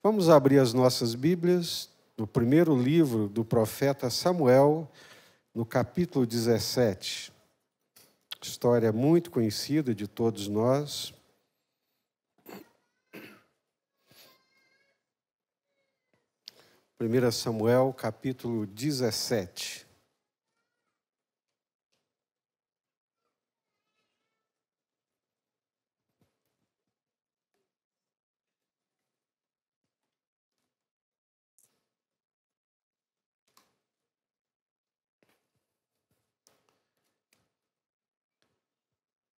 Vamos abrir as nossas Bíblias no primeiro livro do profeta Samuel, no capítulo 17. História muito conhecida de todos nós. Primeiro Samuel, capítulo 17.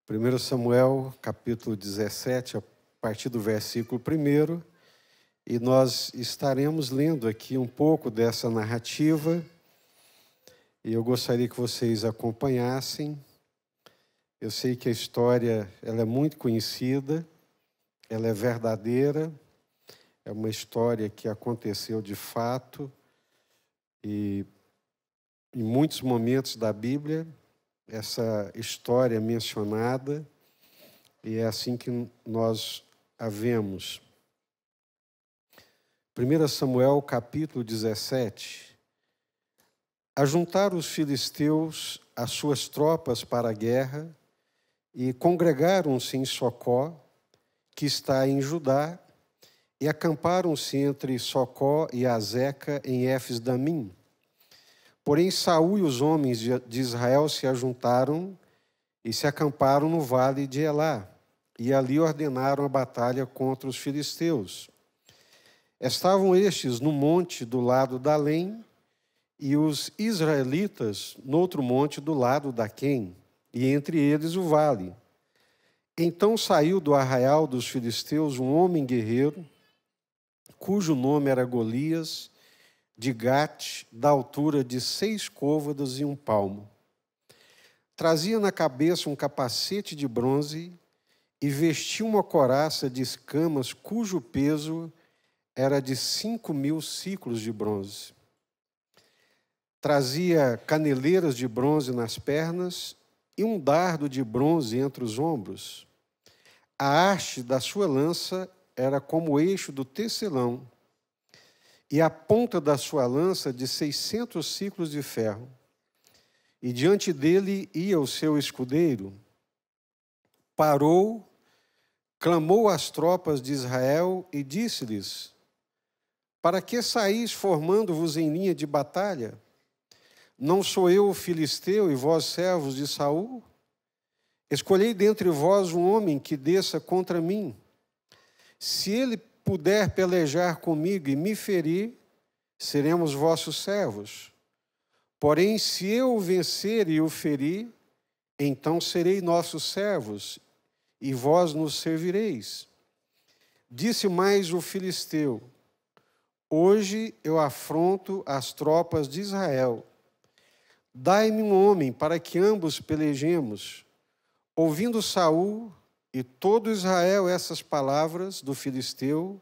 Primeiro Samuel, capítulo 17, a partir do versículo 1, e nós estaremos lendo aqui um pouco dessa narrativa, e eu gostaria que vocês acompanhassem. Eu sei que a história ela é muito conhecida, ela é verdadeira, é uma história que aconteceu de fato, e em muitos momentos da Bíblia, essa história é mencionada, e é assim que nós a vemos. 1 Samuel, capítulo 17. Ajuntaram os filisteus as suas tropas para a guerra e congregaram-se em Socó, que está em Judá, e acamparam-se entre Socó e Azeca em Éfes-Damim. Porém, Saul e os homens de Israel se ajuntaram e se acamparam no vale de Elá, e ali ordenaram a batalha contra os filisteus. Estavam estes no monte do lado da Além, e os israelitas no outro monte do lado da Quém, e entre eles o vale. Então saiu do arraial dos filisteus um homem guerreiro, cujo nome era Golias, de Gate, da altura de 6 côvados e 1 palmo. Trazia na cabeça um capacete de bronze e vestia uma couraça de escamas, cujo peso era de 5.000 siclos de bronze. Trazia caneleiras de bronze nas pernas e um dardo de bronze entre os ombros. A haste da sua lança era como o eixo do tecelão, e a ponta da sua lança de 600 siclos de ferro. E diante dele ia o seu escudeiro. Parou, clamou às tropas de Israel e disse-lhes: para que saís formando-vos em linha de batalha? Não sou eu o filisteu e vós servos de Saul? Escolhei dentre vós um homem que desça contra mim. Se ele puder pelejar comigo e me ferir, seremos vossos servos. Porém, se eu o vencer e o ferir, então serei nossos servos, e vós nos servireis. Disse mais o filisteu: hoje eu afronto as tropas de Israel. Dai-me um homem para que ambos pelejemos. Ouvindo Saul e todo Israel essas palavras do filisteu,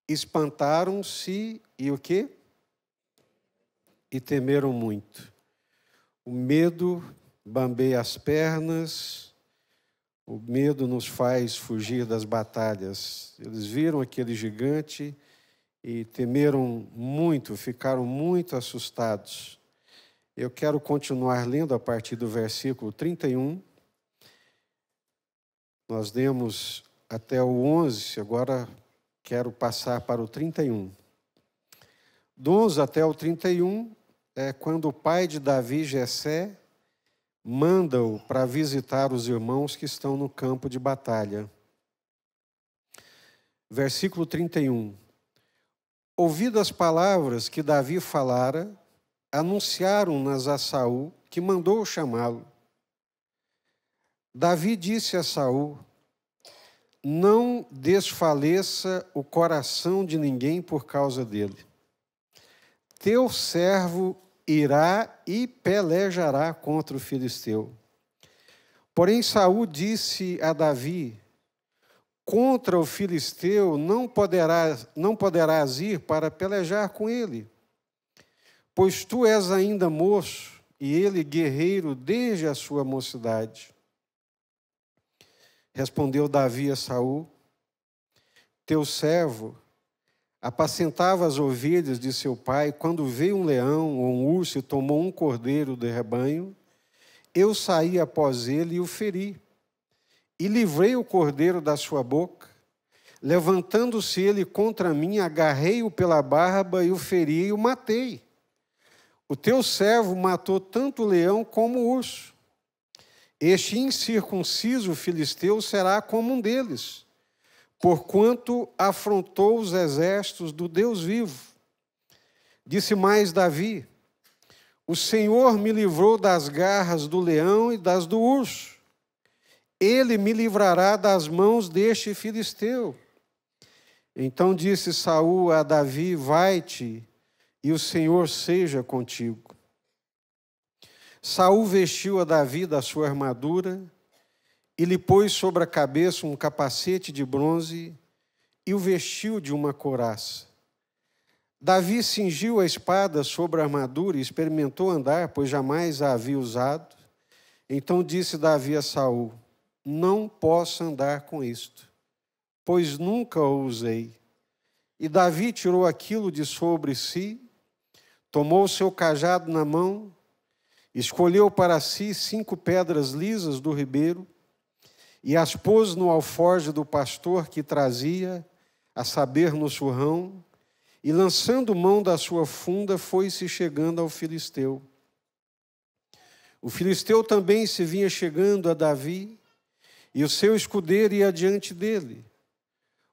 espantaram-se e o quê? E temeram muito. O medo bambeia as pernas, o medo nos faz fugir das batalhas. Eles viram aquele gigante e temeram muito, ficaram muito assustados. Eu quero continuar lendo a partir do versículo 31. Nós demos até o 11, agora quero passar para o 31. Do 11 até o 31 é quando o pai de Davi, Jessé, manda-o para visitar os irmãos que estão no campo de batalha. Versículo 31. Ouvidas as palavras que Davi falara, anunciaram-nas a Saul, que mandou chamá-lo. Davi disse a Saul: não desfaleça o coração de ninguém por causa dele. Teu servo irá e pelejará contra o filisteu. Porém Saul disse a Davi: contra o filisteu não poderás ir para pelejar com ele, pois tu és ainda moço e ele guerreiro desde a sua mocidade. Respondeu Davi a Saul: teu servo apacentava as ovelhas de seu pai, quando veio um leão ou um urso e tomou um cordeiro do rebanho, eu saí após ele e o feri, e livrei o cordeiro da sua boca. Levantando-se ele contra mim, agarrei-o pela barba e o feri e o matei. O teu servo matou tanto o leão como o urso. Este incircunciso filisteu será como um deles, porquanto afrontou os exércitos do Deus vivo. Disse mais Davi: o Senhor me livrou das garras do leão e das do urso. Ele me livrará das mãos deste filisteu. Então disse Saul a Davi: vai-te, e o Senhor seja contigo. Saul vestiu a Davi da sua armadura e lhe pôs sobre a cabeça um capacete de bronze e o vestiu de uma couraça. Davi cingiu a espada sobre a armadura e experimentou andar, pois jamais a havia usado. Então disse Davi a Saul: não posso andar com isto, pois nunca o usei. E Davi tirou aquilo de sobre si, tomou o seu cajado na mão, escolheu para si 5 pedras lisas do ribeiro e as pôs no alforje do pastor que trazia, a saber, no surrão, e lançando mão da sua funda, foi-se chegando ao filisteu. O filisteu também se vinha chegando a Davi, e o seu escudeiro ia diante dele.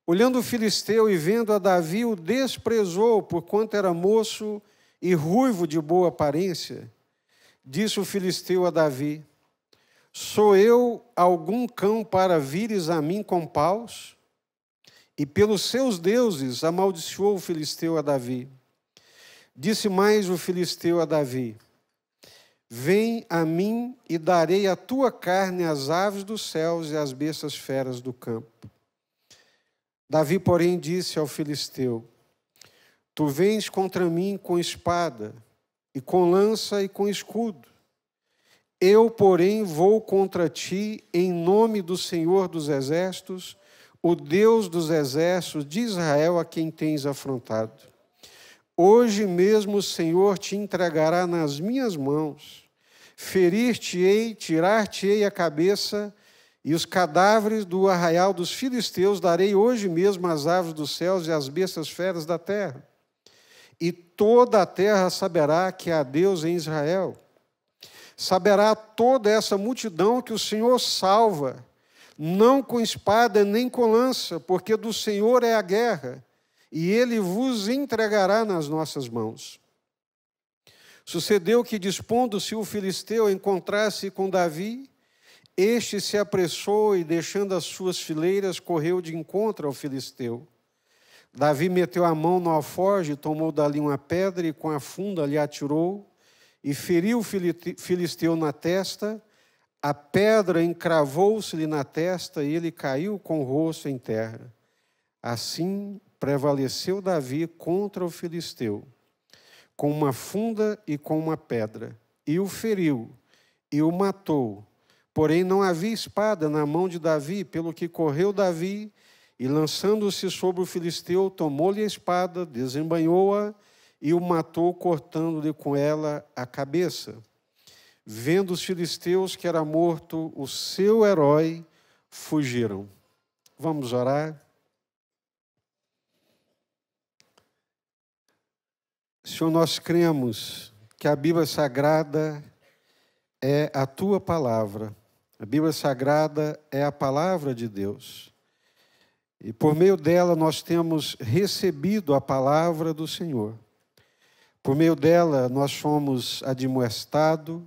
Olhando o filisteu e vendo a Davi, o desprezou, porquanto era moço e ruivo de boa aparência. Disse o filisteu a Davi: sou eu algum cão para vires a mim com paus? E pelos seus deuses amaldiçoou o filisteu a Davi. Disse mais o filisteu a Davi: vem a mim e darei a tua carne às aves dos céus e às bestas feras do campo. Davi, porém, disse ao filisteu: tu vens contra mim com espada, e com lança e com escudo. Eu, porém, vou contra ti em nome do Senhor dos Exércitos, o Deus dos Exércitos de Israel, a quem tens afrontado. Hoje mesmo o Senhor te entregará nas minhas mãos. Ferir-te-ei, tirar-te-ei a cabeça, e os cadáveres do arraial dos filisteus darei hoje mesmo às aves dos céus e às bestas feras da terra. E toda a terra saberá que há Deus em Israel. Saberá toda essa multidão que o Senhor salva, não com espada nem com lança, porque do Senhor é a guerra, e ele vos entregará nas nossas mãos. Sucedeu que, dispondo-se o filisteu a encontrar-se com Davi, este se apressou e, deixando as suas fileiras, correu de encontro ao filisteu. Davi meteu a mão no alforje, tomou dali uma pedra e com a funda lhe atirou e feriu o filisteu na testa. A pedra encravou-se-lhe na testa e ele caiu com o rosto em terra. Assim prevaleceu Davi contra o filisteu, com uma funda e com uma pedra, e o feriu e o matou. Porém não havia espada na mão de Davi, pelo que correu Davi e, lançando-se sobre o filisteu, tomou-lhe a espada, desembainhou-a e o matou, cortando-lhe com ela a cabeça. Vendo os filisteus que era morto o seu herói, fugiram. Vamos orar? Senhor, nós cremos que a Bíblia Sagrada é a Tua palavra. A Bíblia Sagrada é a palavra de Deus. E por meio dela nós temos recebido a palavra do Senhor. Por meio dela nós somos admoestados,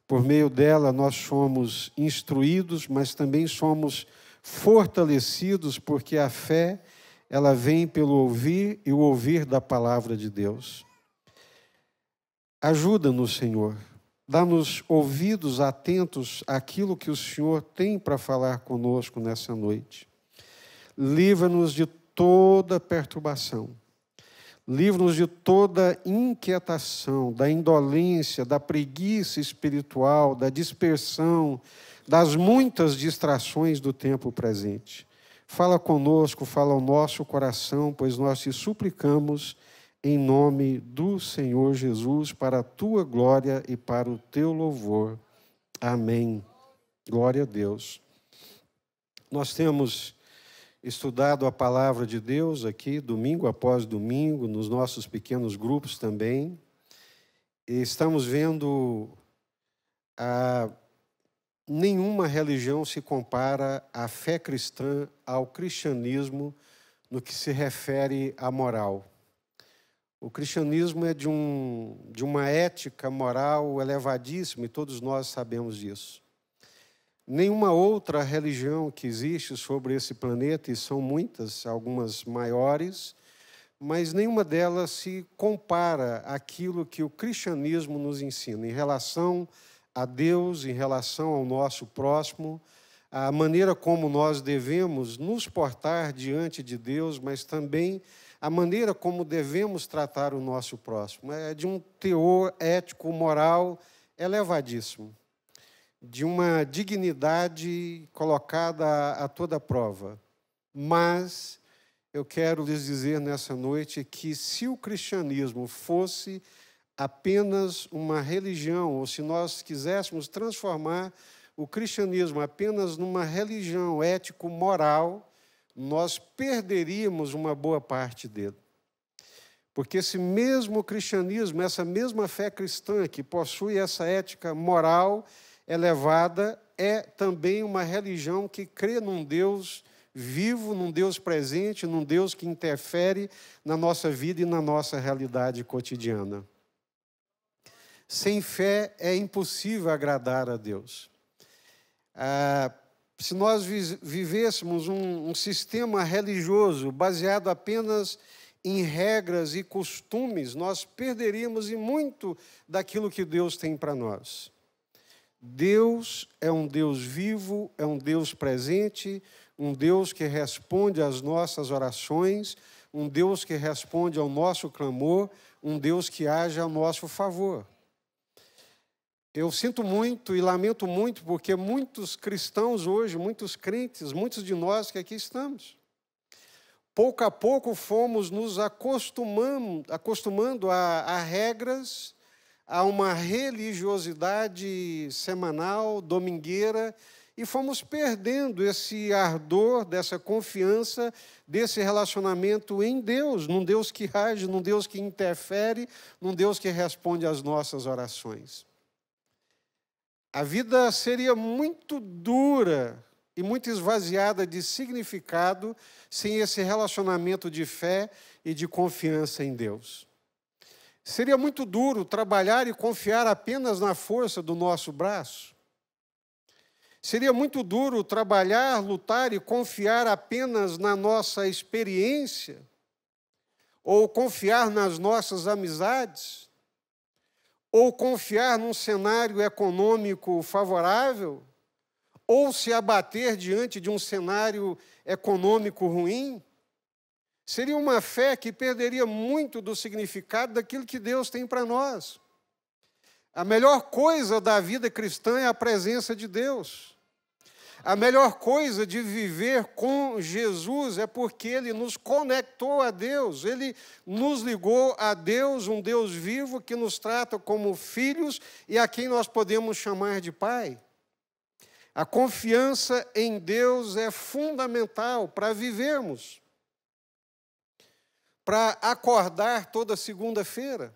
por meio dela nós somos instruídos, mas também somos fortalecidos, porque a fé, ela vem pelo ouvir e o ouvir da palavra de Deus. Ajuda-nos, Senhor. Dá-nos ouvidos atentos àquilo que o Senhor tem para falar conosco nessa noite. Livra-nos de toda perturbação. Livra-nos de toda inquietação, da indolência, da preguiça espiritual, da dispersão, das muitas distrações do tempo presente. Fala conosco, fala ao nosso coração, pois nós te suplicamos em nome do Senhor Jesus, para a tua glória e para o teu louvor. Amém. Glória a Deus. Nós temos estudado a palavra de Deus aqui, domingo após domingo, nos nossos pequenos grupos também. E estamos vendo nenhuma religião se compara à fé cristã, ao cristianismo, no que se refere à moral. O cristianismo é de uma ética moral elevadíssima, e todos nós sabemos disso. Nenhuma outra religião que existe sobre esse planeta, e são muitas, algumas maiores, mas nenhuma delas se compara àquilo que o cristianismo nos ensina em relação a Deus, em relação ao nosso próximo, a maneira como nós devemos nos portar diante de Deus, mas também a maneira como devemos tratar o nosso próximo. É de um teor ético, moral elevadíssimo, de uma dignidade colocada a toda prova. Mas eu quero lhes dizer nessa noite que se o cristianismo fosse apenas uma religião, ou se nós quiséssemos transformar o cristianismo apenas numa religião ético-moral, nós perderíamos uma boa parte dele. Porque esse mesmo cristianismo, essa mesma fé cristã que possui essa ética moral elevada, é também uma religião que crê num Deus vivo, num Deus presente, num Deus que interfere na nossa vida e na nossa realidade cotidiana. Sem fé é impossível agradar a Deus. Se nós vivêssemos um sistema religioso baseado apenas em regras e costumes, nós perderíamos muito daquilo que Deus tem para nós. Deus é um Deus vivo, é um Deus presente, um Deus que responde às nossas orações, um Deus que responde ao nosso clamor, um Deus que age a nosso favor. Eu sinto muito e lamento muito porque muitos cristãos hoje, muitos crentes, muitos de nós que aqui estamos, pouco a pouco fomos nos acostumando a regras, a uma religiosidade semanal, domingueira, e fomos perdendo esse ardor, dessa confiança, desse relacionamento em Deus, num Deus que age, num Deus que interfere, num Deus que responde às nossas orações. A vida seria muito dura e muito esvaziada de significado sem esse relacionamento de fé e de confiança em Deus. Seria muito duro trabalhar e confiar apenas na força do nosso braço. Seria muito duro trabalhar, lutar e confiar apenas na nossa experiência, ou confiar nas nossas amizades, ou confiar num cenário econômico favorável, ou se abater diante de um cenário econômico ruim. Seria uma fé que perderia muito do significado daquilo que Deus tem para nós. A melhor coisa da vida cristã é a presença de Deus. A melhor coisa de viver com Jesus é porque Ele nos conectou a Deus, Ele nos ligou a Deus, um Deus vivo que nos trata como filhos e a quem nós podemos chamar de Pai. A confiança em Deus é fundamental para vivermos, para acordar toda segunda-feira.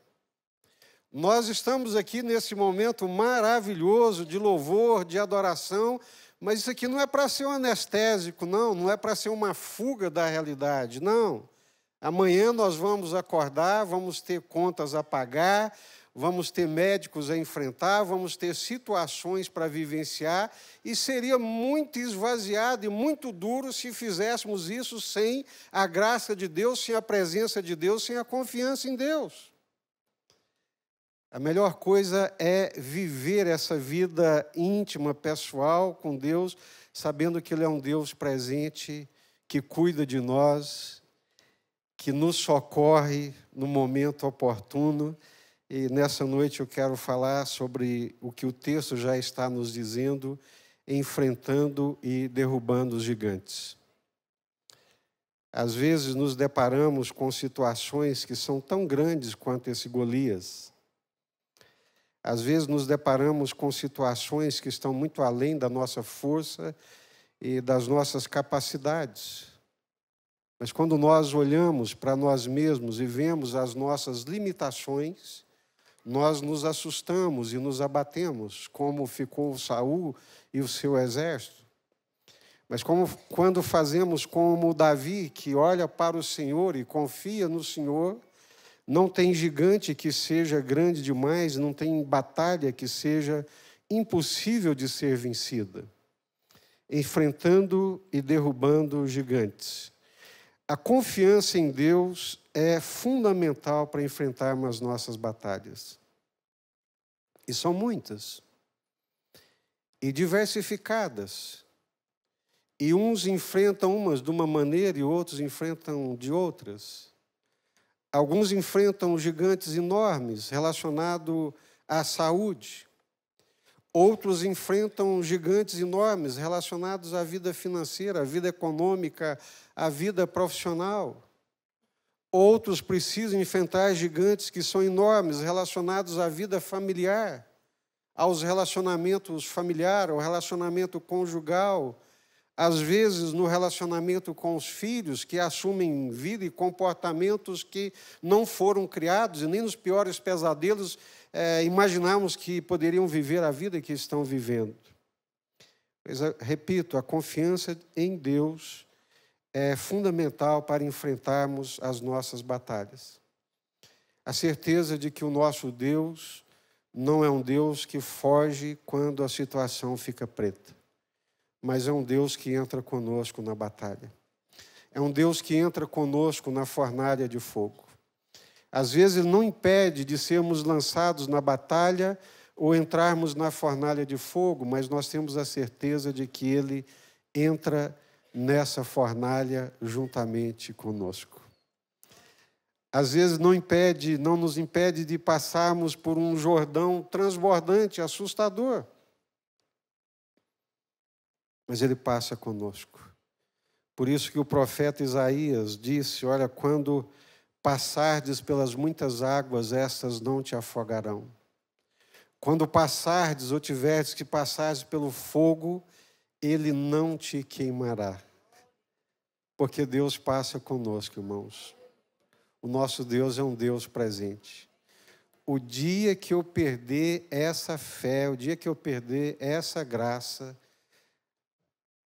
Nós estamos aqui nesse momento maravilhoso de louvor, de adoração, mas isso aqui não é para ser um anestésico, não é para ser uma fuga da realidade, não. Amanhã nós vamos acordar, vamos ter contas a pagar, vamos ter médicos a enfrentar, vamos ter situações para vivenciar, e seria muito esvaziado e muito duro se fizéssemos isso sem a graça de Deus, sem a presença de Deus, sem a confiança em Deus. A melhor coisa é viver essa vida íntima, pessoal com Deus, sabendo que Ele é um Deus presente, que cuida de nós, que nos socorre no momento oportuno. E nessa noite eu quero falar sobre o que o texto já está nos dizendo, enfrentando e derrubando os gigantes. Às vezes nos deparamos com situações que são tão grandes quanto esse Golias. Às vezes nos deparamos com situações que estão muito além da nossa força e das nossas capacidades. Mas quando nós olhamos para nós mesmos e vemos as nossas limitações, nós nos assustamos e nos abatemos, como ficou Saul e o seu exército. Mas quando fazemos como Davi, que olha para o Senhor e confia no Senhor, não tem gigante que seja grande demais, não tem batalha que seja impossível de ser vencida, enfrentando e derrubando gigantes. A confiança em Deus é fundamental para enfrentarmos as nossas batalhas. E são muitas. E diversificadas. E uns enfrentam umas de uma maneira e outros enfrentam de outras. Alguns enfrentam gigantes enormes relacionados à saúde. Outros enfrentam gigantes enormes relacionados à vida financeira, à vida econômica, à vida profissional. Outros precisam enfrentar gigantes que são enormes relacionados à vida familiar, aos relacionamentos familiares, ao relacionamento conjugal, às vezes no relacionamento com os filhos, que assumem vida e comportamentos que não foram criados, e nem nos piores pesadelos imaginamos que poderiam viver a vida que estão vivendo. Mas, repito, a confiança em Deus é fundamental para enfrentarmos as nossas batalhas. A certeza de que o nosso Deus não é um Deus que foge quando a situação fica preta, mas é um Deus que entra conosco na batalha. É um Deus que entra conosco na fornalha de fogo. Às vezes, Ele não impede de sermos lançados na batalha ou entrarmos na fornalha de fogo, mas nós temos a certeza de que Ele entra nessa fornalha juntamente conosco. Às vezes, não nos impede de passarmos por um Jordão transbordante, assustador. Mas Ele passa conosco. Por isso que o profeta Isaías disse, olha, quando passardes pelas muitas águas, estas não te afogarão. Quando passardes ou tiverdes que passares pelo fogo, ele não te queimará. Porque Deus passa conosco, irmãos. O nosso Deus é um Deus presente. O dia que eu perder essa fé, o dia que eu perder essa graça,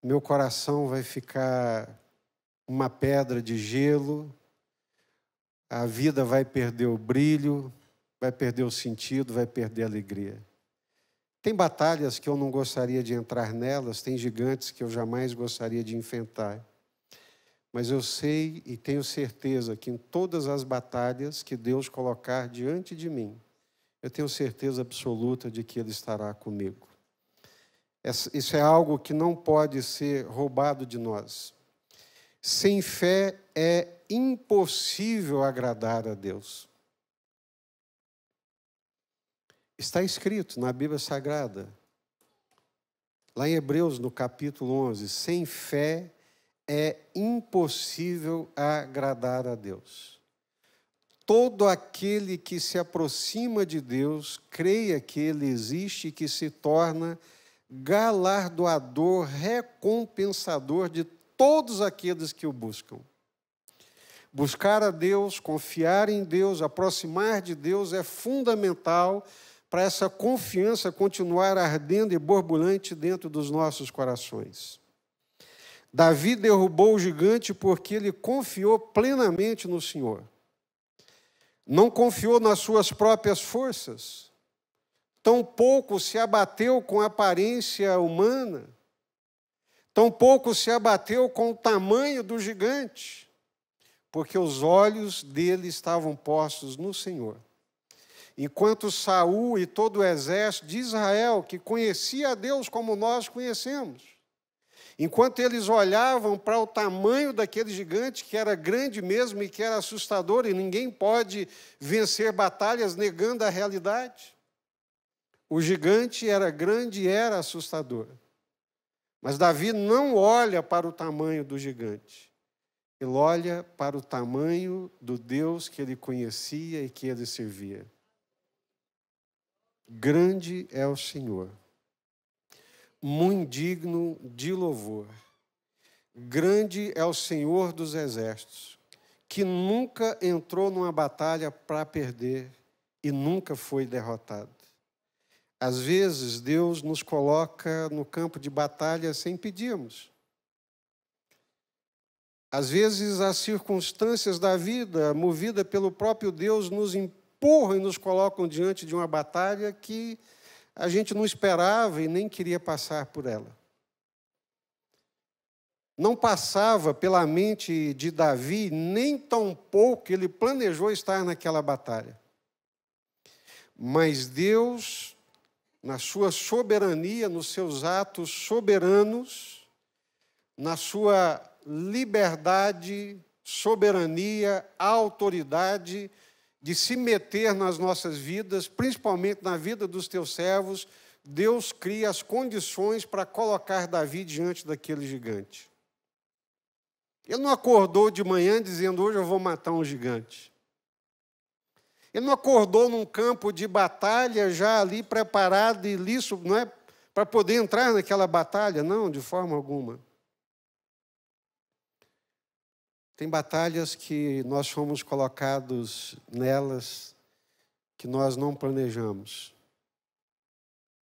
meu coração vai ficar uma pedra de gelo, a vida vai perder o brilho, vai perder o sentido, vai perder a alegria. Tem batalhas que eu não gostaria de entrar nelas, tem gigantes que eu jamais gostaria de enfrentar. Mas eu sei e tenho certeza que em todas as batalhas que Deus colocar diante de mim, eu tenho certeza absoluta de que Ele estará comigo. Isso é algo que não pode ser roubado de nós. Sem fé é impossível agradar a Deus. Está escrito na Bíblia Sagrada, lá em Hebreus, no capítulo 11, sem fé é impossível agradar a Deus. Todo aquele que se aproxima de Deus, creia que Ele existe e que se torna galardoador, recompensador de todos aqueles que o buscam. Buscar a Deus, confiar em Deus, aproximar de Deus é fundamental para essa confiança continuar ardendo e borbulhante dentro dos nossos corações. Davi derrubou o gigante porque ele confiou plenamente no Senhor. Não confiou nas suas próprias forças. Tampouco se abateu com a aparência humana. Tampouco se abateu com o tamanho do gigante, porque os olhos dele estavam postos no Senhor. Enquanto Saul e todo o exército de Israel, que conhecia a Deus como nós conhecemos, enquanto eles olhavam para o tamanho daquele gigante, que era grande mesmo e que era assustador, e ninguém pode vencer batalhas negando a realidade. O gigante era grande e era assustador. Mas Davi não olha para o tamanho do gigante. Ele olha para o tamanho do Deus que ele conhecia e que ele servia. Grande é o Senhor, muito digno de louvor. Grande é o Senhor dos exércitos, que nunca entrou numa batalha para perder e nunca foi derrotado. Às vezes, Deus nos coloca no campo de batalha sem pedirmos. Às vezes, as circunstâncias da vida, movida pelo próprio Deus, nos empurram e nos colocam diante de uma batalha que a gente não esperava e nem queria passar por ela. Não passava pela mente de Davi, nem tampouco ele planejou estar naquela batalha. Mas Deus, na sua soberania, nos seus atos soberanos, na sua liberdade, soberania, autoridade de se meter nas nossas vidas, principalmente na vida dos teus servos, Deus cria as condições para colocar Davi diante daquele gigante. Ele não acordou de manhã dizendo, hoje eu vou matar um gigante. Ele não acordou num campo de batalha já ali preparado e listo, não é para poder entrar naquela batalha, não, de forma alguma. Tem batalhas que nós fomos colocados nelas que nós não planejamos.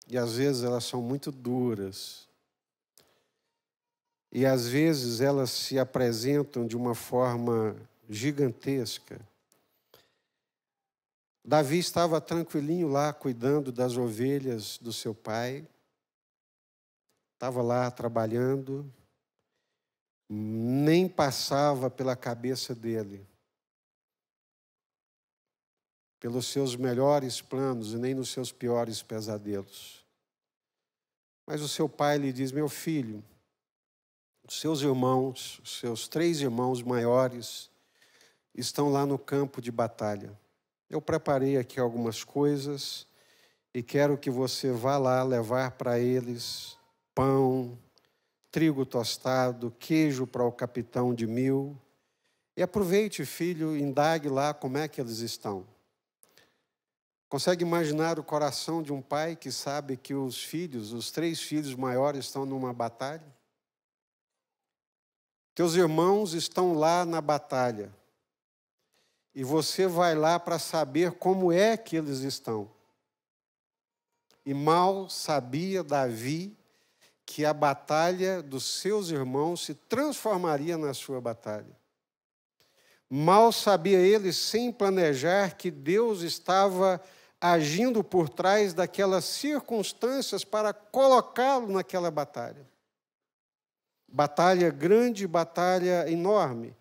E às vezes elas são muito duras. E às vezes elas se apresentam de uma forma gigantesca. Davi estava tranquilinho lá, cuidando das ovelhas do seu pai. Estava lá trabalhando. Nem passava pela cabeça dele, pelos seus melhores planos e nem nos seus piores pesadelos. Mas o seu pai lhe diz, meu filho, os seus irmãos, os seus 3 irmãos maiores, estão lá no campo de batalha. Eu preparei aqui algumas coisas e quero que você vá lá levar para eles pão, trigo tostado, queijo para o capitão de 1000. E aproveite, filho, indague lá como é que eles estão. Consegue imaginar o coração de um pai que sabe que os filhos, os 3 filhos maiores estão numa batalha? Teus irmãos estão lá na batalha. E você vai lá para saber como é que eles estão. E mal sabia Davi que a batalha dos seus irmãos se transformaria na sua batalha. Mal sabia ele, sem planejar, que Deus estava agindo por trás daquelas circunstâncias para colocá-lo naquela batalha. Batalha grande, batalha enorme.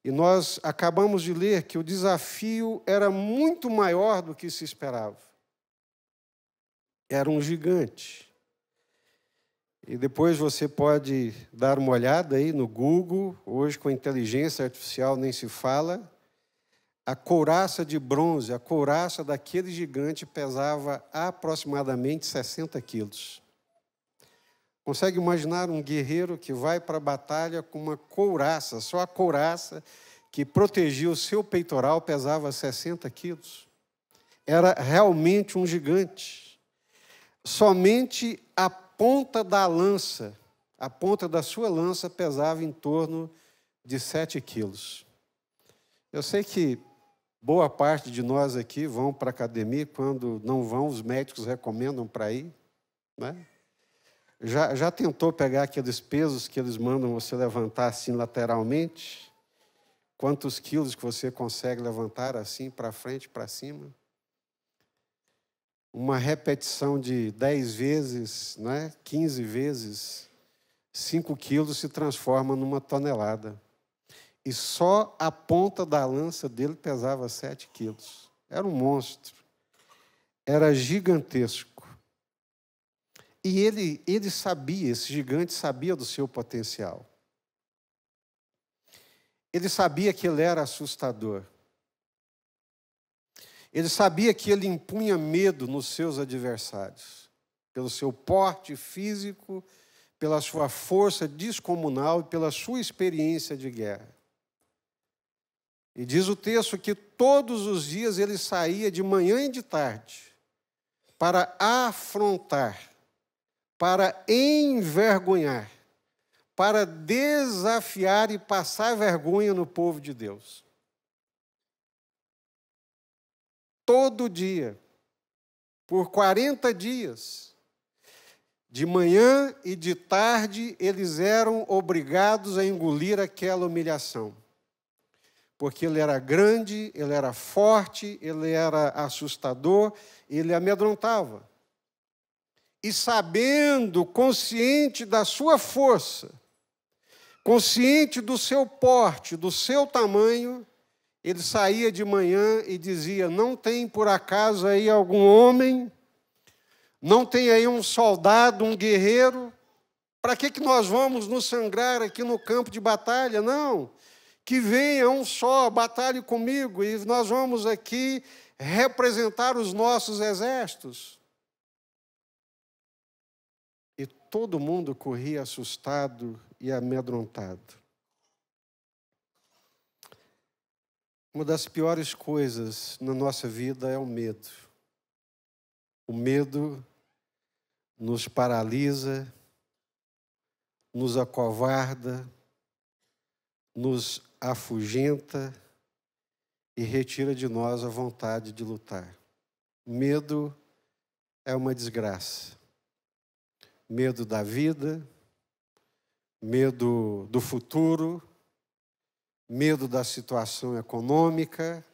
E nós acabamos de ler que o desafio era muito maior do que se esperava. Era um gigante. E depois você pode dar uma olhada aí no Google, hoje com a inteligência artificial nem se fala. A couraça de bronze, a couraça daquele gigante pesava aproximadamente 60 quilos. Consegue imaginar um guerreiro que vai para a batalha com uma couraça, só a couraça que protegia o seu peitoral pesava 60 quilos? Era realmente um gigante. Somente a ponta da lança, a ponta da sua lança pesava em torno de 7 quilos. Eu sei que boa parte de nós aqui vão para a academia, quando não vão, os médicos recomendam para ir, né? Já tentou pegar aqueles pesos que eles mandam você levantar assim lateralmente? Quantos quilos que você consegue levantar assim para frente, para cima? Uma repetição de 10 vezes, né? 15 vezes, 5 quilos se transforma numa tonelada. E só a ponta da lança dele pesava 7 quilos. Era um monstro. Era gigantesco. E ele sabia, esse gigante sabia do seu potencial. Ele sabia que ele era assustador. Ele sabia que ele impunha medo nos seus adversários, pelo seu porte físico, pela sua força descomunal e pela sua experiência de guerra. E diz o texto que todos os dias ele saía de manhã e de tarde para afrontar, para envergonhar, para desafiar e passar vergonha no povo de Deus. Todo dia, por 40 dias, de manhã e de tarde, eles eram obrigados a engolir aquela humilhação. Porque ele era grande, ele era forte, ele era assustador, ele amedrontava. E sabendo, consciente da sua força, consciente do seu porte, do seu tamanho, ele saía de manhã e dizia: não tem por acaso aí algum homem, não tem aí um soldado, um guerreiro? Para que nós vamos nos sangrar aqui no campo de batalha? Não. Que venha um só, batalhe comigo, e nós vamos aqui representar os nossos exércitos. E todo mundo corria assustado e amedrontado. Uma das piores coisas na nossa vida é o medo. O medo nos paralisa, nos acovarda, nos afugenta e retira de nós a vontade de lutar. Medo é uma desgraça. Medo da vida, medo do futuro, medo da situação econômica,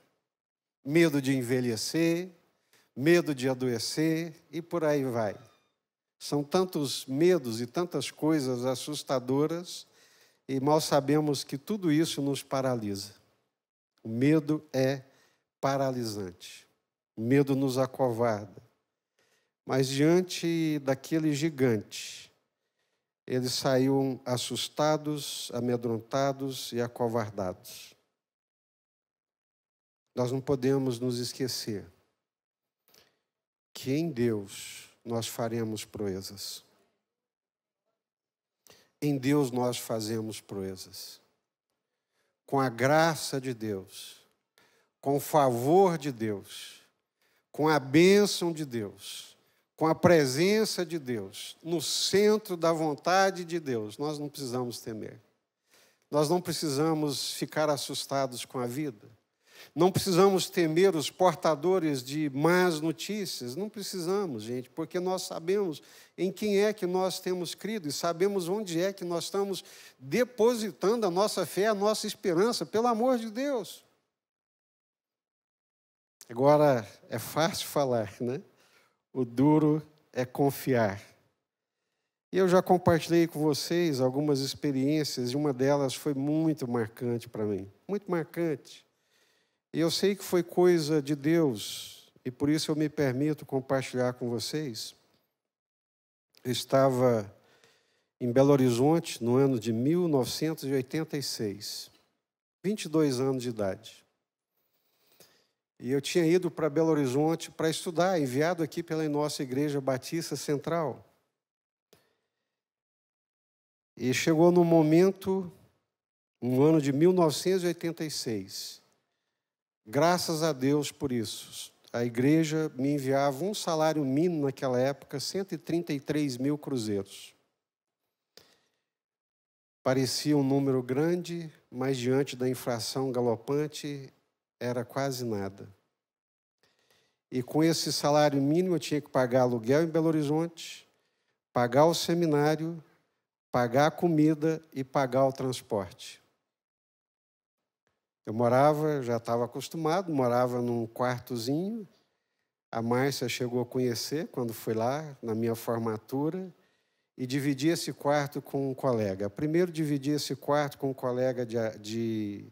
medo de envelhecer, medo de adoecer e por aí vai. São tantos medos e tantas coisas assustadoras e mal sabemos que tudo isso nos paralisa. O medo é paralisante. O medo nos acovarda. Mas diante daquele gigante, eles saíram assustados, amedrontados e acovardados. Nós não podemos nos esquecer que em Deus nós faremos proezas. Em Deus nós fazemos proezas. Com a graça de Deus, com o favor de Deus, com a bênção de Deus, com a presença de Deus, no centro da vontade de Deus, nós não precisamos temer. Nós não precisamos ficar assustados com a vida. Não precisamos temer os portadores de más notícias. Não precisamos, gente, porque nós sabemos em quem é que nós temos crido e sabemos onde é que nós estamos depositando a nossa fé, a nossa esperança, pelo amor de Deus. Agora, é fácil falar, né? O duro é confiar. E eu já compartilhei com vocês algumas experiências, e uma delas foi muito marcante para mim, muito marcante. E eu sei que foi coisa de Deus, e por isso eu me permito compartilhar com vocês. Eu estava em Belo Horizonte no ano de 1986, 22 anos de idade. E eu tinha ido para Belo Horizonte para estudar, enviado aqui pela nossa Igreja Batista Central. E chegou no momento, no ano de 1986, graças a Deus por isso, a igreja me enviava um salário mínimo naquela época, 133 mil cruzeiros. Parecia um número grande, mas diante da inflação galopante, era quase nada. E com esse salário mínimo eu tinha que pagar aluguel em Belo Horizonte, pagar o seminário, pagar a comida e pagar o transporte. Eu morava, já estava acostumado, morava num quartozinho. A Márcia chegou a conhecer quando foi lá, na minha formatura, e dividi esse quarto com um colega. Primeiro dividi esse quarto com um colega de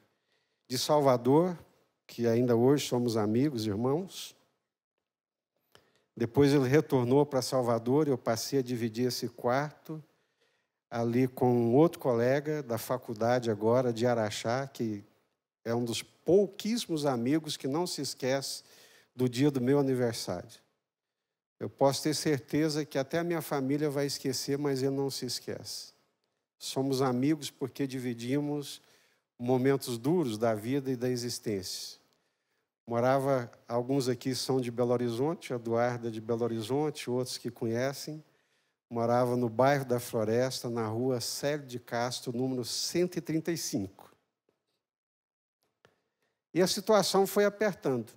Salvador, que ainda hoje somos amigos, irmãos. Depois ele retornou para Salvador, eu passei a dividir esse quarto ali com outro colega da faculdade agora, de Araxá, que é um dos pouquíssimos amigos que não se esquece do dia do meu aniversário. Eu posso ter certeza que até a minha família vai esquecer, mas ele não se esquece. Somos amigos porque dividimos momentos duros da vida e da existência. Morava, alguns aqui são de Belo Horizonte, a Eduarda de Belo Horizonte, outros que conhecem. Morava no bairro da Floresta, na rua Célio de Castro, número 135. E a situação foi apertando.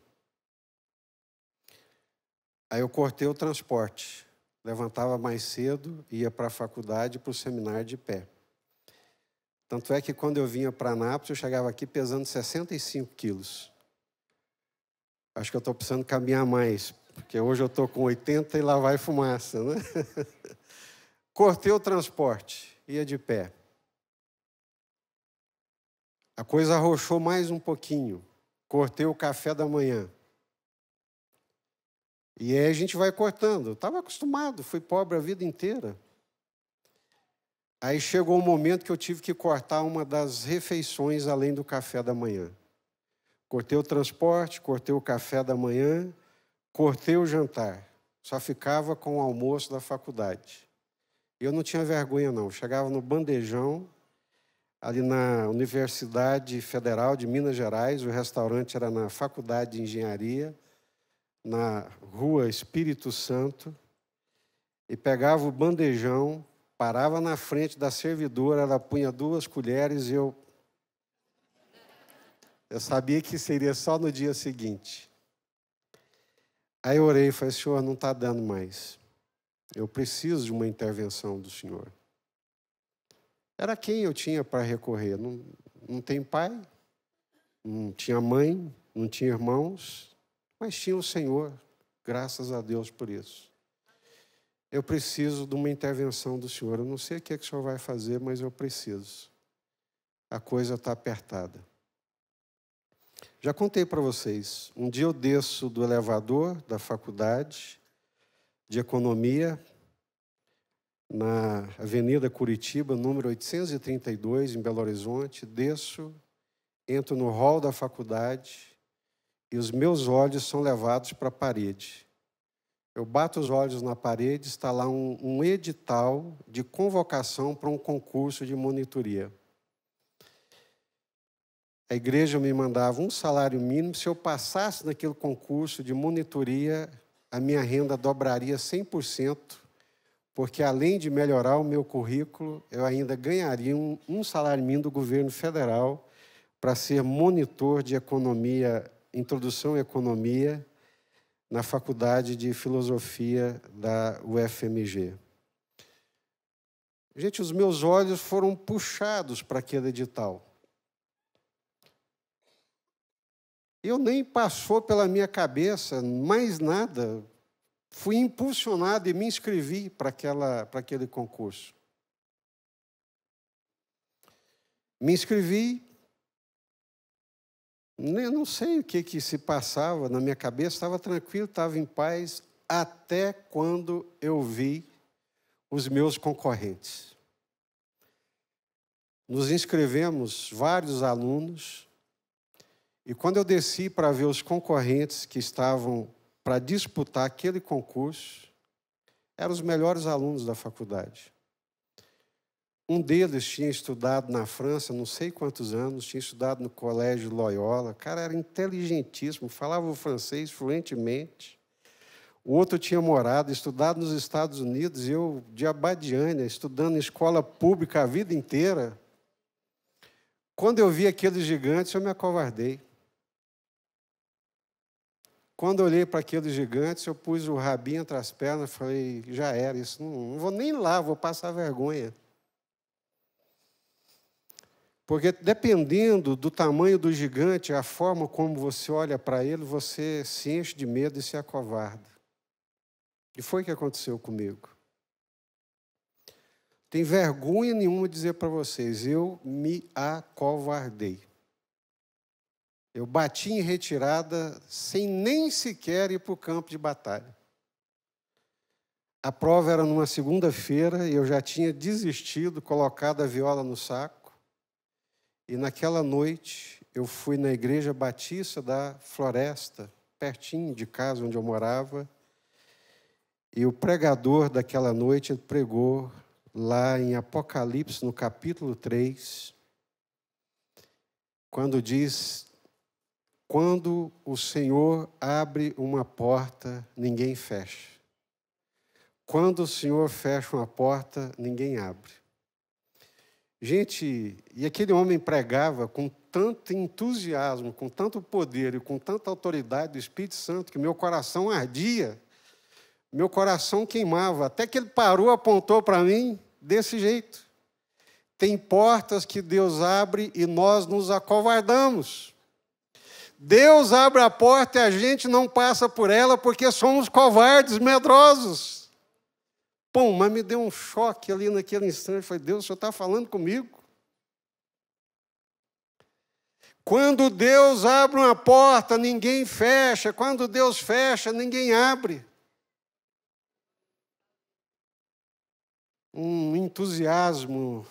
Aí eu cortei o transporte. Levantava mais cedo, ia para a faculdade, para o seminário de pé. Tanto é que quando eu vinha para Anápolis, eu chegava aqui pesando 65 quilos. Acho que eu estou precisando caminhar mais, porque hoje eu estou com 80 e lá vai fumaça, né? Cortei o transporte, ia de pé. A coisa arrochou mais um pouquinho. Cortei o café da manhã. E aí a gente vai cortando. Eu estava acostumado, fui pobre a vida inteira. Aí chegou um momento que eu tive que cortar uma das refeições além do café da manhã. Cortei o transporte, cortei o café da manhã, cortei o jantar. Só ficava com o almoço da faculdade. Eu não tinha vergonha, não. Chegava no bandejão, ali na Universidade Federal de Minas Gerais, o restaurante era na Faculdade de Engenharia, na Rua Espírito Santo, e pegava o bandejão, parava na frente da servidora, ela punha 2 colheres e eu sabia que seria só no dia seguinte. Aí eu orei e falei, Senhor, não está dando mais. Eu preciso de uma intervenção do Senhor. Era quem eu tinha para recorrer. Não tem pai, não tinha mãe, não tinha irmãos, mas tinha o Senhor, graças a Deus por isso. Eu preciso de uma intervenção do Senhor. Eu não sei o que o Senhor vai fazer, mas eu preciso. A coisa está apertada. Já contei para vocês. Um dia eu desço do elevador da faculdade de economia, na Avenida Curitiba, número 832, em Belo Horizonte. Desço, entro no hall da faculdade e os meus olhos são levados para a parede. Eu bato os olhos na parede, está lá um edital de convocação para um concurso de monitoria. A igreja me mandava um salário mínimo. Se eu passasse naquele concurso de monitoria, a minha renda dobraria 100%, porque além de melhorar o meu currículo, eu ainda ganharia um salário mínimo do governo federal para ser monitor de economia, introdução à economia, na Faculdade de Filosofia da UFMG. Gente, os meus olhos foram puxados para aquele edital. Eu nem passou pela minha cabeça mais nada. Fui impulsionado e me inscrevi para aquele concurso. Me inscrevi. Eu não sei o que se passava na minha cabeça, estava tranquilo, estava em paz, até quando eu vi os meus concorrentes. Nos inscrevemos vários alunos, e quando eu desci para ver os concorrentes que estavam para disputar aquele concurso, eram os melhores alunos da faculdade. Um deles tinha estudado na França, não sei quantos anos, tinha estudado no Colégio Loyola. O cara era inteligentíssimo, falava o francês fluentemente. O outro tinha estudado nos Estados Unidos, e eu, de Abadiânia, estudando em escola pública a vida inteira. Quando eu vi aqueles gigantes, eu me acovardei. Quando eu olhei para aqueles gigantes, eu pus o rabinho entre as pernas e falei, já era, isso não vou nem lá, vou passar vergonha. Porque dependendo do tamanho do gigante, a forma como você olha para ele, você se enche de medo e se acovarda. E foi o que aconteceu comigo. Tem vergonha nenhuma dizer para vocês, eu me acovardei. Eu bati em retirada sem nem sequer ir para o campo de batalha. A prova era numa segunda-feira e eu já tinha desistido, colocado a viola no saco. E naquela noite eu fui na Igreja Batista da Floresta, pertinho de casa onde eu morava. E o pregador daquela noite ele pregou lá em Apocalipse, no capítulo 3. quando diz: quando o Senhor abre uma porta, ninguém fecha. Quando o Senhor fecha uma porta, ninguém abre. Gente, e aquele homem pregava com tanto entusiasmo, com tanto poder e com tanta autoridade do Espírito Santo, que meu coração ardia, meu coração queimava, até que ele parou, apontou para mim desse jeito. Tem portas que Deus abre e nós nos acovardamos. Deus abre a porta e a gente não passa por ela porque somos covardes, medrosos. Pum, mas me deu um choque ali naquele instante. Eu falei: Deus, o Senhor está falando comigo? Quando Deus abre uma porta, ninguém fecha. Quando Deus fecha, ninguém abre. Um entusiasmo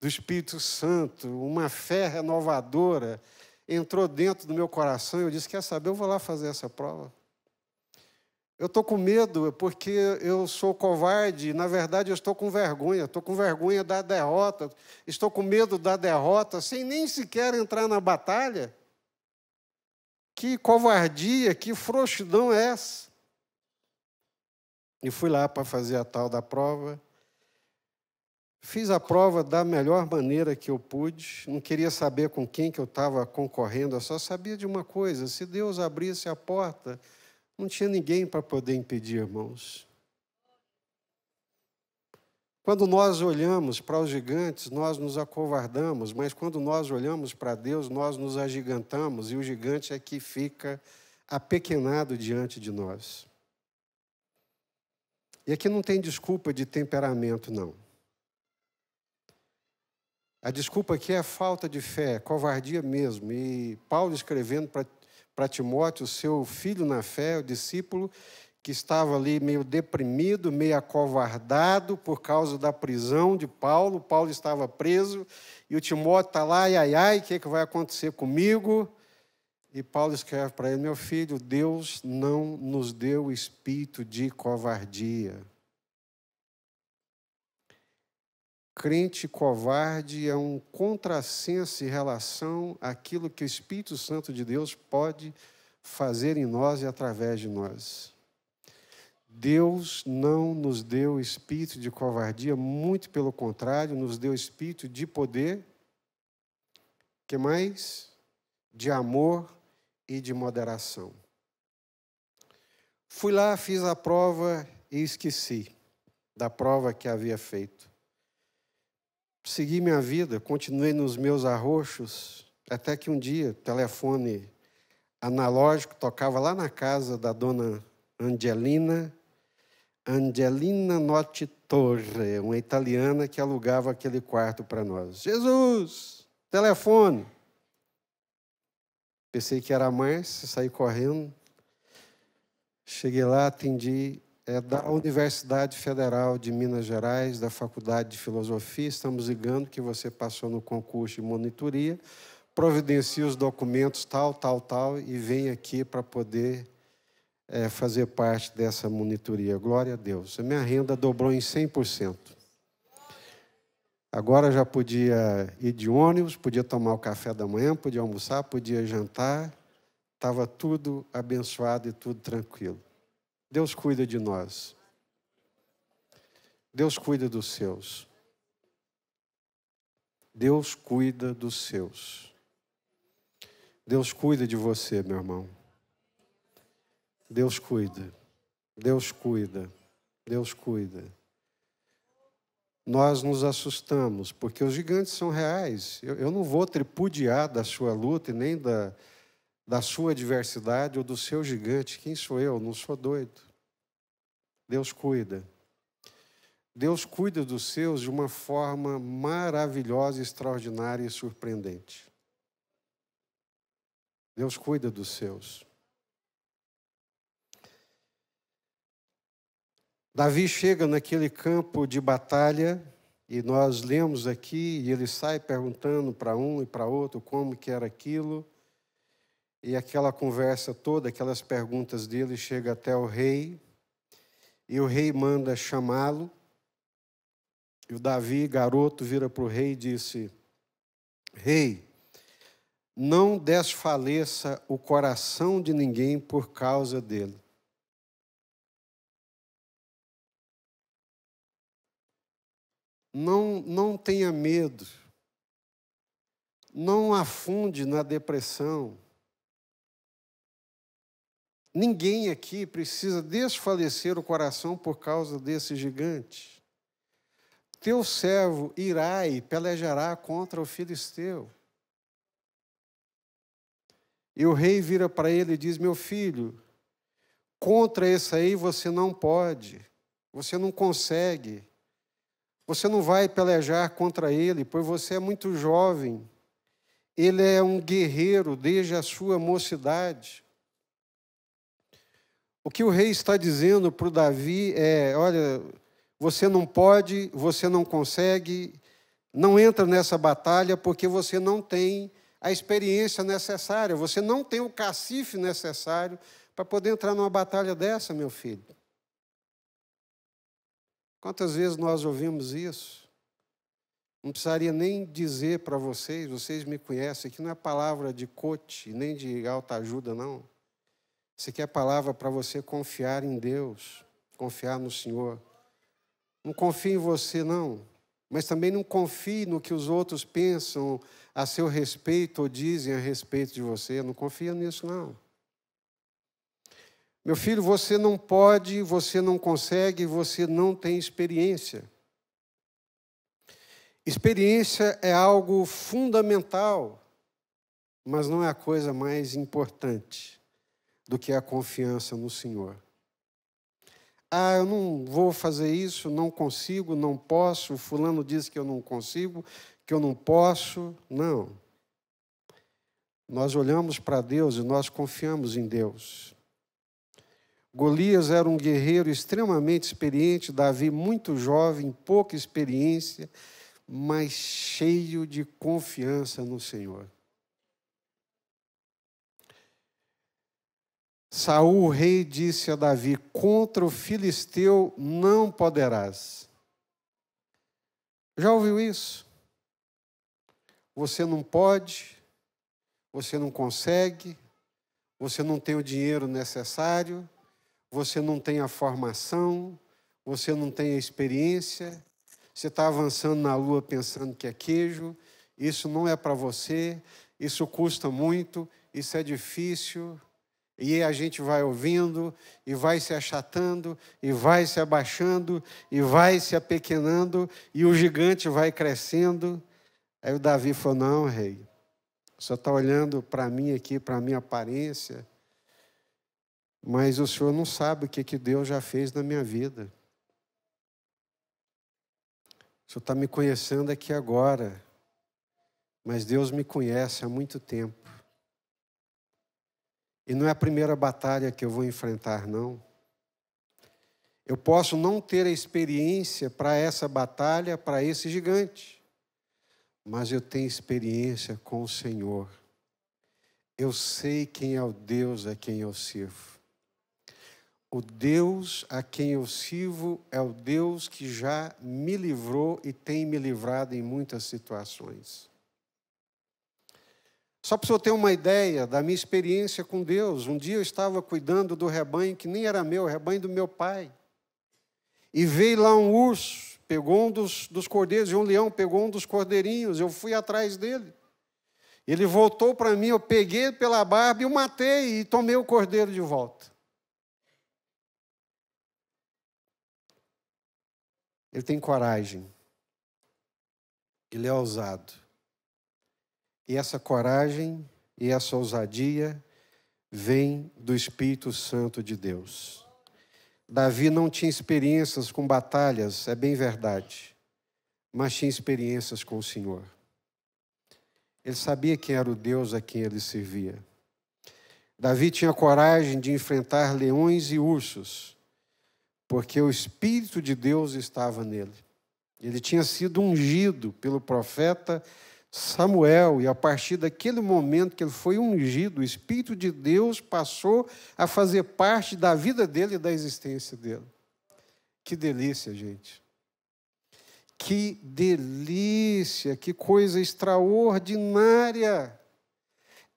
do Espírito Santo, uma fé renovadora entrou dentro do meu coração. Eu disse: quer saber, eu vou lá fazer essa prova. Eu estou com medo porque eu sou covarde. Na verdade, eu estou com vergonha. Estou com vergonha da derrota. Estou com medo da derrota, sem nem sequer entrar na batalha. Que covardia, que frouxidão é essa? E fui lá para fazer a tal da prova. Fiz a prova da melhor maneira que eu pude. Não queria saber com quem que eu estava concorrendo. Eu só sabia de uma coisa: se Deus abrisse a porta, não tinha ninguém para poder impedir, irmãos. Quando nós olhamos para os gigantes, nós nos acovardamos, mas quando nós olhamos para Deus, nós nos agigantamos, e o gigante é que fica apequenado diante de nós. E aqui não tem desculpa de temperamento, não. A desculpa aqui é a falta de fé, covardia mesmo. E Paulo escrevendo para Timóteo, seu filho na fé, o discípulo, que estava ali meio deprimido, meio acovardado por causa da prisão de Paulo. Paulo estava preso e o Timóteo está lá: ai, ai, ai, o que vai acontecer comigo? E Paulo escreve para ele: meu filho, Deus não nos deu espírito de covardia. Crente covarde é um contrassenso em relação àquilo que o Espírito Santo de Deus pode fazer em nós e através de nós. Deus não nos deu espírito de covardia, muito pelo contrário, nos deu espírito de poder, que mais? De amor e de moderação. Fui lá, fiz a prova e esqueci da prova que havia feito. Segui minha vida, continuei nos meus arroxos, até que um dia, telefone analógico tocava lá na casa da dona Angelina Notti Torre, uma italiana que alugava aquele quarto para nós. Jesus, telefone. Pensei que era a Márcia, saí correndo. Cheguei lá, atendi. É da Universidade Federal de Minas Gerais, da Faculdade de Filosofia. Estamos ligando que você passou no concurso de monitoria, providencia os documentos tal, e vem aqui para poder fazer parte dessa monitoria. Glória a Deus. A minha renda dobrou em 100%. Agora já podia ir de ônibus, podia tomar o café da manhã, podia almoçar, podia jantar. Estava tudo abençoado e tudo tranquilo. Deus cuida de nós. Deus cuida dos seus. Deus cuida dos seus. Deus cuida de você, meu irmão. Deus cuida. Deus cuida. Deus cuida. Nós nos assustamos, porque os gigantes são reais. Eu não vou tripudiar da sua luta e nem da sua adversidade ou do seu gigante. Quem sou eu? Não sou doido. Deus cuida. Deus cuida dos seus de uma forma maravilhosa, extraordinária e surpreendente. Deus cuida dos seus. Davi chega naquele campo de batalha, e nós lemos aqui, e ele sai perguntando para um e para outro como que era aquilo. E aquela conversa toda, aquelas perguntas dele, chega até o rei, e o rei manda chamá-lo. E o Davi, garoto, vira para o rei e disse: Rei, não desfaleça o coração de ninguém por causa dele. Não tenha medo. Não afunde na depressão. Ninguém aqui precisa desfalecer o coração por causa desse gigante. Teu servo irá e pelejará contra o filisteu. E o rei vira para ele e diz: meu filho, contra esse aí você não pode, você não consegue, você não vai pelejar contra ele, pois você é muito jovem. Ele é um guerreiro desde a sua mocidade. O que o rei está dizendo para o Davi é: olha, você não pode, você não consegue, não entra nessa batalha porque você não tem a experiência necessária, você não tem o cacife necessário para poder entrar numa batalha dessa, meu filho. Quantas vezes nós ouvimos isso? Não precisaria nem dizer para vocês, vocês me conhecem, que não é palavra de coach, nem de alta ajuda, não. Isso aqui é palavra para você confiar em Deus, confiar no Senhor. Não confie em você, não. Mas também não confie no que os outros pensam a seu respeito ou dizem a respeito de você. Não confia nisso, não. Meu filho, você não pode, você não consegue, você não tem experiência. Experiência é algo fundamental, mas não é a coisa mais importante do que a confiança no Senhor. Ah, eu não vou fazer isso, não consigo, não posso, o fulano diz que eu não consigo, que eu não posso. Não. Nós olhamos para Deus e nós confiamos em Deus. Golias era um guerreiro extremamente experiente, Davi muito jovem, pouca experiência, mas cheio de confiança no Senhor. Saul, o rei, disse a Davi: contra o filisteu não poderás. Já ouviu isso? Você não pode, você não consegue, você não tem o dinheiro necessário, você não tem a formação, você não tem a experiência, você está avançando na lua pensando que é queijo, isso não é para você, isso custa muito, isso é difícil. E a gente vai ouvindo, e vai se achatando, e vai se abaixando, e vai se apequenando, e o gigante vai crescendo. Aí o Davi falou: não, rei, o senhor está olhando para mim aqui, para a minha aparência, mas o senhor não sabe o que Deus já fez na minha vida. O senhor está me conhecendo aqui agora, mas Deus me conhece há muito tempo. E não é a primeira batalha que eu vou enfrentar, não. Eu posso não ter a experiência para essa batalha, para esse gigante, mas eu tenho experiência com o Senhor. Eu sei quem é o Deus a quem eu sirvo. O Deus a quem eu sirvo é o Deus que já me livrou e tem me livrado em muitas situações. Só para você ter uma ideia da minha experiência com Deus, um dia eu estava cuidando do rebanho que nem era meu, o rebanho do meu pai. E veio lá um urso, pegou um dos cordeiros, e um leão pegou um dos cordeirinhos, eu fui atrás dele. Ele voltou para mim, eu peguei pela barba e o matei e tomei o cordeiro de volta. Ele tem coragem. Ele é ousado. E essa coragem e essa ousadia vem do Espírito Santo de Deus. Davi não tinha experiências com batalhas, é bem verdade, mas tinha experiências com o Senhor. Ele sabia quem era o Deus a quem ele servia. Davi tinha coragem de enfrentar leões e ursos, porque o Espírito de Deus estava nele. Ele tinha sido ungido pelo profeta Samuel, e a partir daquele momento que ele foi ungido, o Espírito de Deus passou a fazer parte da vida dele e da existência dele. Que delícia, gente. Que delícia, que coisa extraordinária.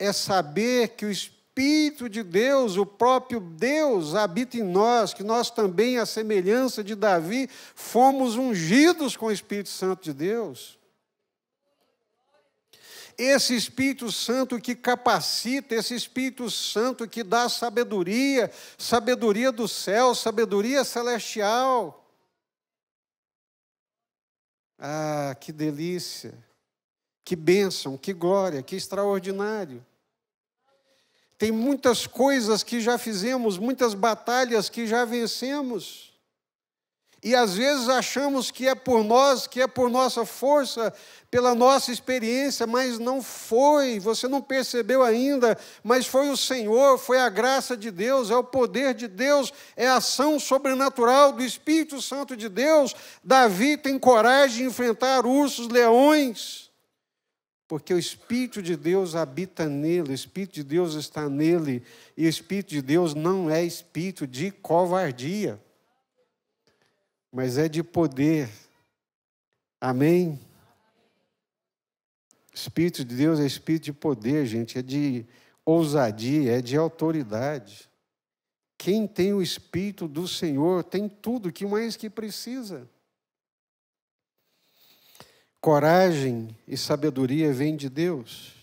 é saber que o Espírito de Deus, o próprio Deus, habita em nós, que nós também, à semelhança de Davi, fomos ungidos com o Espírito Santo de Deus. Esse Espírito Santo que capacita, esse Espírito Santo que dá sabedoria, sabedoria do céu, sabedoria celestial. Ah, que delícia, que bênção, que glória, que extraordinário. Tem muitas coisas que já fizemos, muitas batalhas que já vencemos. E às vezes achamos que é por nós, que é por nossa força, pela nossa experiência, mas não foi, você não percebeu ainda, mas foi o Senhor, foi a graça de Deus, é o poder de Deus, é a ação sobrenatural do Espírito Santo de Deus. Davi tem coragem de enfrentar ursos, leões, porque o Espírito de Deus habita nele, o Espírito de Deus está nele, e o Espírito de Deus não é espírito de covardia, mas é de poder. Amém? O Espírito de Deus é espírito de poder, gente, é de ousadia, é de autoridade. Quem tem o Espírito do Senhor tem tudo que mais que precisa. Coragem e sabedoria vêm de Deus.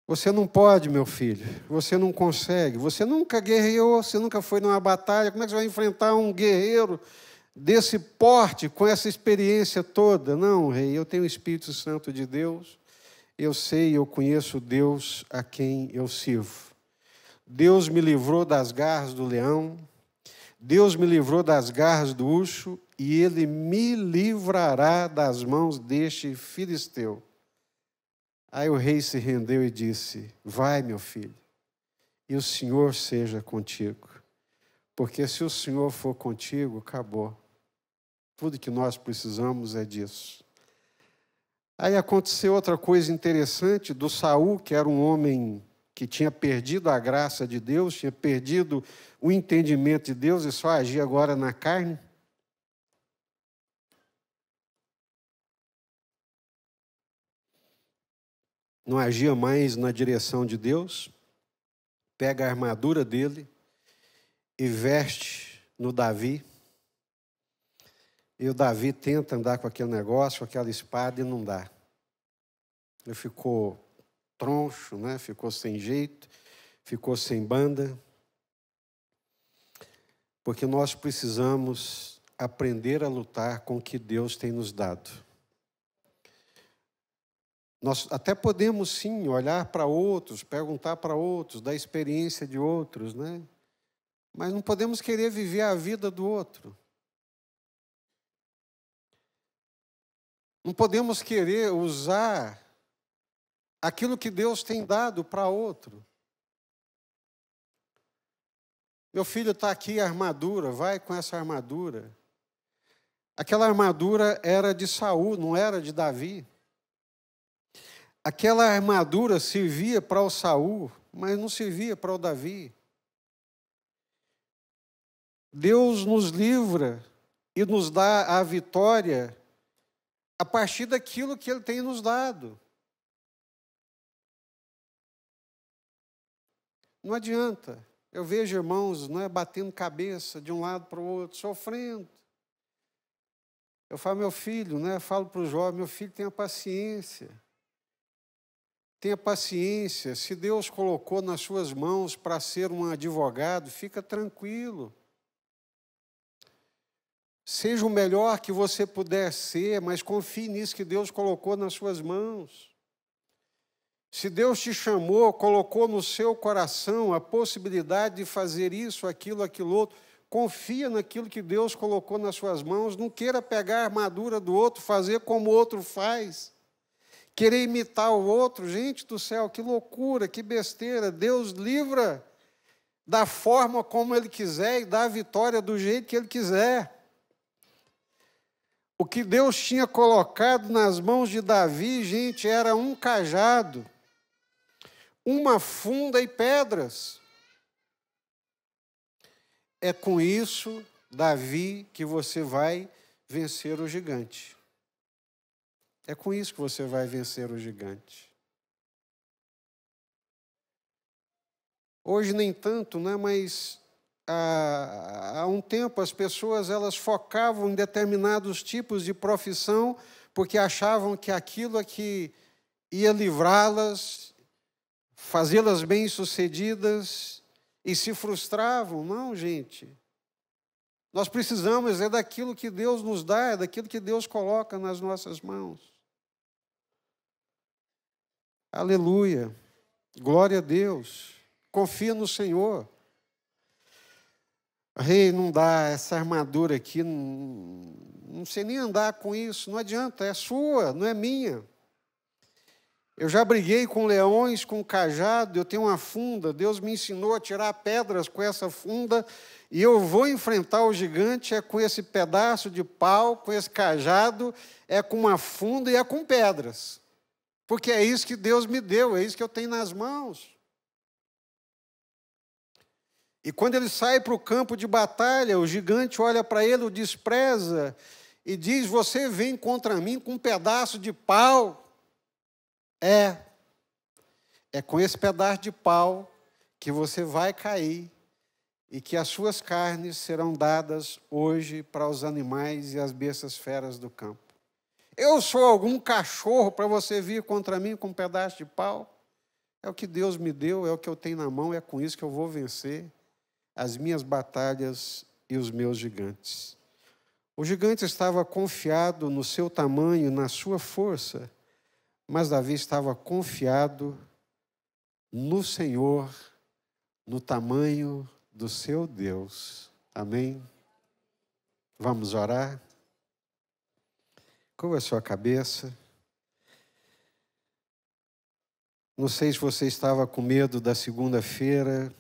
Você não pode, meu filho, você não consegue, você nunca guerreou, você nunca foi numa batalha, como é que você vai enfrentar um guerreiro desse porte, com essa experiência toda? Não, rei, eu tenho o Espírito Santo de Deus, eu sei, eu conheço Deus a quem eu sirvo. Deus me livrou das garras do leão, Deus me livrou das garras do urso, e Ele me livrará das mãos deste filisteu. Aí o rei se rendeu e disse: vai, meu filho, e o Senhor seja contigo. Porque se o Senhor for contigo, acabou. Tudo que nós precisamos é disso. Aí aconteceu outra coisa interessante do Saul, que era um homem que tinha perdido a graça de Deus, tinha perdido o entendimento de Deus e só agia agora na carne. Não agia mais na direção de Deus, pega a armadura dele e veste no Davi. E o Davi tenta andar com aquele negócio, com aquela espada, e não dá. Ele ficou troncho, né? Ficou sem jeito, ficou sem banda. Porque nós precisamos aprender a lutar com o que Deus tem nos dado. Nós até podemos, sim, olhar para outros, perguntar para outros, da experiência de outros, né? Mas não podemos querer viver a vida do outro. Não podemos querer usar aquilo que Deus tem dado para outro. Meu filho está aqui, a armadura, vai com essa armadura. Aquela armadura era de Saul, não era de Davi. Aquela armadura servia para o Saul, mas não servia para o Davi. Deus nos livra e nos dá a vitória a partir daquilo que Ele tem nos dado. Não adianta. Eu vejo irmãos, não é, batendo cabeça de um lado para o outro, sofrendo. Eu falo, meu filho, né, falo para o jovem, meu filho, tenha paciência. Tenha paciência. Se Deus colocou nas suas mãos para ser um advogado, fica tranquilo. Seja o melhor que você puder ser, mas confie nisso que Deus colocou nas suas mãos. Se Deus te chamou, colocou no seu coração a possibilidade de fazer isso, aquilo, aquilo outro, confia naquilo que Deus colocou nas suas mãos. Não queira pegar a armadura do outro, fazer como o outro faz. Querer imitar o outro, gente do céu, que loucura, que besteira. Deus livra da forma como Ele quiser e dá a vitória do jeito que Ele quiser. O que Deus tinha colocado nas mãos de Davi, gente, era um cajado, uma funda e pedras. É com isso, Davi, que você vai vencer o gigante. É com isso que você vai vencer o gigante. Hoje nem tanto, né? Mas há um tempo as pessoas elas focavam em determinados tipos de profissão porque achavam que aquilo é que ia livrá-las, fazê-las bem-sucedidas, e se frustravam. Não, gente. Nós precisamos daquilo que Deus nos dá, é daquilo que Deus coloca nas nossas mãos. Aleluia. Glória a Deus. Confia no Senhor. Rei, não dá, essa armadura aqui, não sei nem andar com isso, não adianta, é sua, não é minha. Eu já briguei com leões, com cajado, eu tenho uma funda, Deus me ensinou a tirar pedras com essa funda, e eu vou enfrentar o gigante, é com esse pedaço de pau, com esse cajado, é com uma funda e é com pedras. Porque é isso que Deus me deu, é isso que eu tenho nas mãos. E quando ele sai para o campo de batalha, o gigante olha para ele, o despreza, e diz, você vem contra mim com um pedaço de pau. É com esse pedaço de pau que você vai cair e que as suas carnes serão dadas hoje para os animais e as bestas feras do campo. Eu sou algum cachorro para você vir contra mim com um pedaço de pau? É o que Deus me deu, é o que eu tenho na mão, é com isso que eu vou vencer as minhas batalhas e os meus gigantes. O gigante estava confiado no seu tamanho, na sua força, mas Davi estava confiado no Senhor, no tamanho do seu Deus. Amém? Vamos orar? Curva a sua cabeça. Não sei se você estava com medo da segunda-feira,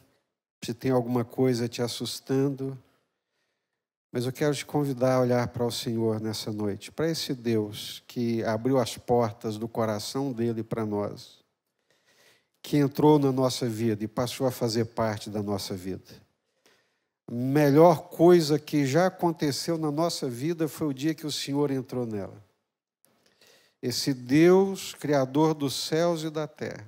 se tem alguma coisa te assustando, mas eu quero te convidar a olhar para o Senhor nessa noite, para esse Deus que abriu as portas do coração dele para nós, que entrou na nossa vida e passou a fazer parte da nossa vida. A melhor coisa que já aconteceu na nossa vida foi o dia que o Senhor entrou nela. Esse Deus, Criador dos céus e da terra.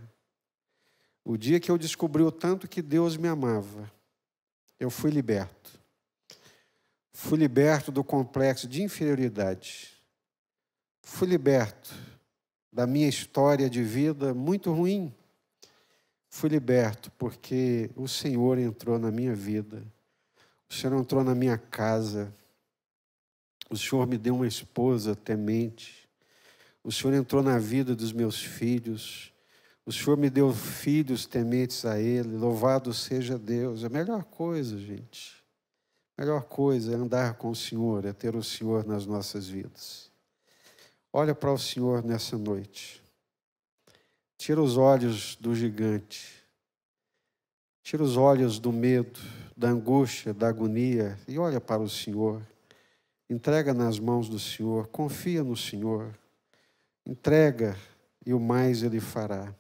O dia que eu descobri o tanto que Deus me amava, eu fui liberto. Fui liberto do complexo de inferioridade. Fui liberto da minha história de vida muito ruim. Fui liberto porque o Senhor entrou na minha vida. O Senhor entrou na minha casa. O Senhor me deu uma esposa temente. O Senhor entrou na vida dos meus filhos. O Senhor me deu filhos tementes a Ele. Louvado seja Deus. A melhor coisa, gente. A melhor coisa é andar com o Senhor, é ter o Senhor nas nossas vidas. Olha para o Senhor nessa noite. Tira os olhos do gigante. Tira os olhos do medo, da angústia, da agonia e olha para o Senhor. Entrega nas mãos do Senhor. Confia no Senhor. Entrega e o mais Ele fará.